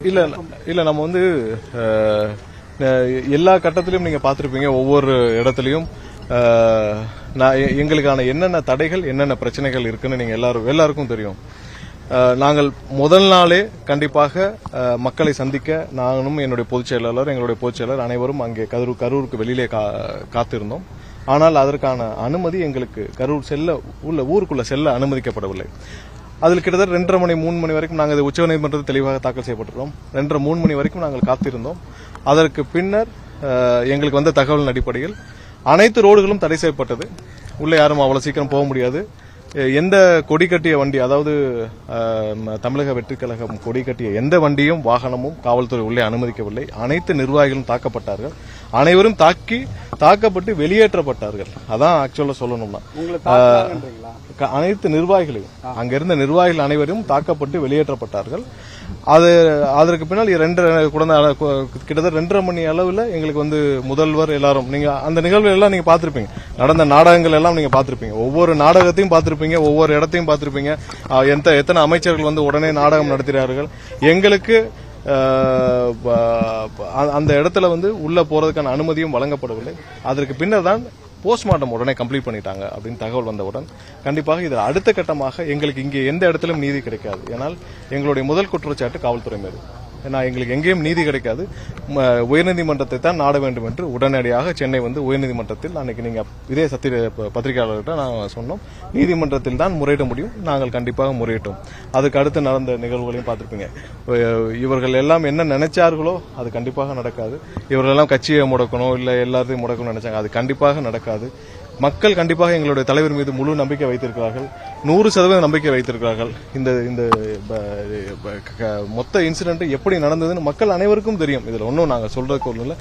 இல்ல இல்ல நம்ம வந்து எல்லா கட்டத்திலும் நீங்க பாத்திருப்பீங்க. ஒவ்வொரு இடத்துலயும் எங்களுக்கான என்னென்ன தடைகள் என்னென்ன பிரச்சனைகள் இருக்குன்னு நீங்க எல்லாருக்கும் தெரியும். நாங்கள் முதல் நாளே கண்டிப்பாக மக்களை சந்திக்க நானும் என்னுடைய பொதுச் செயலாளர் எங்களுடைய பொதுச் செயலர் அனைவரும் அங்கே கரூருக்கு வெளியிலே காத்திருந்தோம். ஆனால் அதற்கான அனுமதி எங்களுக்கு கரூர் ஊருக்குள்ள செல்ல அனுமதிக்கப்படவில்லை. அதில் கிட்டத்தட்ட 2:30 மணி 3 மணி வரைக்கும் நாங்கள் உச்சநீதிமன்றத்தில் தெளிவாக தாக்கல் செய்யப்பட்டிருக்கோம். 2:30 3 மணி வரைக்கும் நாங்கள் காத்திருந்தோம். அதற்கு பின்னர் எங்களுக்கு வந்த தகவலின் அடிப்படையில் அனைத்து ரோடுகளும் தடை செய்யப்பட்டது. உள்ளே யாரும் அவ்வளவு சீக்கிரம் போக முடியாது. எந்த கொடி கட்டிய வண்டி, அதாவது தமிழக வெற்றிக் கழகம் கொடி கட்டிய எந்த வண்டியும் வாகனமும் காவல்துறை உள்ளே அனுமதிக்கவில்லை. அனைத்து நிர்வாகிகளும் தாக்கப்பட்டார்கள். அனைவரும் தாக்கப்பட்டு வெளியேற்றப்பட்டார்கள். அதான் ஆக்சுவலா சொல்லணும்னா அனைத்து நிர்வாகிகளையும் அங்கிருந்த நிர்வாகிகள் அனைவரும் தாக்கப்பட்டு வெளியேற்றப்பட்டார்கள். அதற்கு பின்னால் கிட்டத்தட்ட 2:30 மணி அளவில் எங்களுக்கு வந்து முதல்வர் எல்லாரும் நீங்க அந்த நிகழ்வுகள் எல்லாம் நீங்க பாத்திருப்பீங்க. நடந்த நாடகங்கள் எல்லாம் நீங்க பாத்திருப்பீங்க. ஒவ்வொரு நாடகத்தையும் பாத்திருப்பீங்க, ஒவ்வொரு இடத்தையும் பாத்திருப்பீங்க. எத்தனை அமைச்சர்கள் வந்து உடனே நாடகம் நடத்துகிறார்கள். எங்களுக்கு அந்த இடத்துல வந்து உள்ள போறதுக்கான அனுமதியும் வழங்கப்படவில்லை. அதற்கு பின்னர் தான் போஸ்ட்மார்ட்டம் உடனே கம்ப்ளீட் பண்ணிட்டாங்க அப்படின்னு தகவல் வந்தவுடன் கண்டிப்பாக இது அடுத்த கட்டமாக எங்களுக்கு இங்கே எந்த இடத்திலும் நீதி கிடைக்காது. ஏனால் எங்களுடைய முதல் குற்றச்சாட்டு காவல்துறை மீது. ஏன்னா எங்களுக்கு எங்கேயும் நீதி கிடைக்காது, உயர்நீதிமன்றத்தை தான் நாட வேண்டும் என்று உடனடியாக சென்னை வந்து உயர்நீதிமன்றத்தில் அன்னைக்கு நீங்க இதே பத்திரிகையாளர்கிட்ட நான் சொன்னோம், நீதிமன்றத்தில் தான் முறையிட முடியும். நாங்கள் கண்டிப்பாக முறையிட்டோம். அதுக்கு அடுத்து நடந்த நிகழ்வுகளையும் பார்த்திருப்பீங்க. இவர்கள் எல்லாம் என்ன நினைச்சார்களோ அது கண்டிப்பாக நடக்காது. இவர்கள் எல்லாம் கட்சியை முடக்கணும், இல்ல எல்லாத்தையும் முடக்கணும்னு நினைச்சாங்க. அது கண்டிப்பாக நடக்காது. மக்கள் கண்டிப்பாக எங்களுடைய தலைவர் மீது முழு நம்பிக்கை வைத்திருக்கிறார்கள். 100% நம்பிக்கை வைத்திருக்கிறார்கள். இந்த மொத்த இன்சிடென்ட் எப்படி நடந்ததுன்னு மக்கள் அனைவருக்கும் தெரியும். இதுல ஒன்னும் நாங்க சொல்றதுக்கு ஒண்ணும் இல்ல.